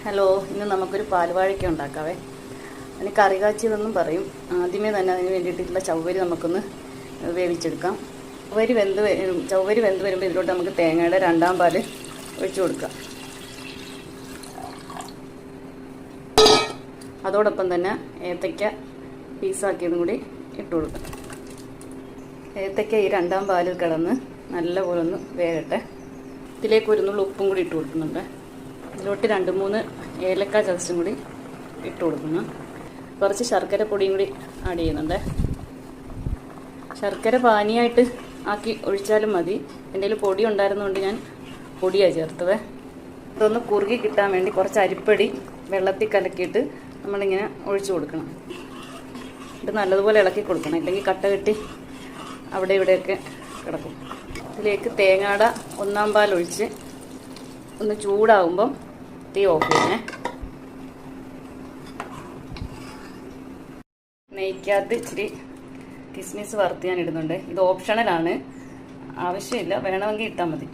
Hello, ഇന്ന് നമുക്കൊരു പാൽവാഴയ്ക്ക ഉണ്ടാക്കാവേ. അതിന് കറി കാച്ചിയതെന്നും പറയും. ആദ്യമേ തന്നെ അതിന് വേണ്ടിയിട്ടുള്ള ചവ്വരി നമുക്കൊന്ന് വേവിച്ചെടുക്കാം. ചവ്വരി വെന്ത് വരുമ്പോൾ ഇതിലോട്ട് നമുക്ക് തേങ്ങയുടെ രണ്ടാം പാൽ ഒഴിച്ചു കൊടുക്കാം. അതോടൊപ്പം തന്നെ ഏത്തയ്ക്ക പീസാക്കിയതും കൂടി ഇട്ട് കൊടുക്കാം. ഏത്തയ്ക്ക ഈ രണ്ടാം പാലിൽ കിടന്ന് നല്ലപോലെ ഒന്ന് വേകട്ടെ. ഇതിലേക്ക് ഒരു നുള്ളു ഉപ്പും കൂടി ഇട്ട് കൊടുക്കുന്നുണ്ട്. ഇതിലോട്ട് 2-3 ഏലക്ക ചതച്ചും കൂടി ഇട്ട് കൊടുക്കുന്നു. കുറച്ച് ശർക്കര പൊടിയും കൂടി ആഡ് ചെയ്യുന്നുണ്ട്. ശർക്കര പാനിയായിട്ട് ആക്കി ഒഴിച്ചാലും മതി. എൻ്റെ കയ്യിൽ പൊടി ഉണ്ടായിരുന്നുകൊണ്ട് ഞാൻ പൊടിയാണ് ചേർത്തത്. ഇതൊന്ന് കുറുകി കിട്ടാൻ വേണ്ടി കുറച്ച് അരിപ്പൊടി വെള്ളത്തിൽ കലക്കിയിട്ട് നമ്മളിങ്ങനെ ഒഴിച്ചു കൊടുക്കണം. ഇത് നല്ലതുപോലെ ഇളക്കി കൊടുക്കണം, ഇല്ലെങ്കിൽ കട്ട കെട്ടി അവിടെ ഇവിടെയൊക്കെ കിടക്കും. ഇതിലേക്ക് തേങ്ങയുടെ ഒന്നാം പാൽ ഒഴിച്ച് ഒന്ന് ചൂടാകുമ്പം തീ ഓഫ് ചെയ്യണേ. നെയ്ക്കകത്ത് ഇച്ചിരി കിസ്മിസ് വറുത്ത് ഞാൻ ഇടുന്നുണ്ട്. ഇത് ഓപ്ഷണലാണ്, ആവശ്യമില്ല, വേണമെങ്കിൽ ഇട്ടാൽ മതി.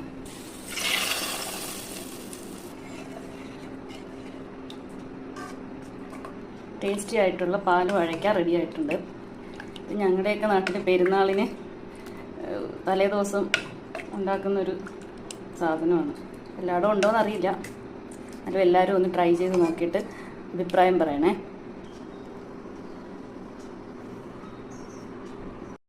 ടേസ്റ്റി ആയിട്ടുള്ള പാൽ വാഴയ്ക്ക റെഡി ആയിട്ടുണ്ട്. ഇത് ഞങ്ങളുടെയൊക്കെ നാട്ടിൽ പെരുന്നാളിന് തലേ ദിവസം ഉണ്ടാക്കുന്നൊരു സാധനമാണ്. എല്ലായിടും ഉണ്ടോയെന്നറിയില്ല. അതിൽ എല്ലാവരും ഒന്ന് ട്രൈ ചെയ്ത് നോക്കിയിട്ട് അഭിപ്രായം പറയണേ.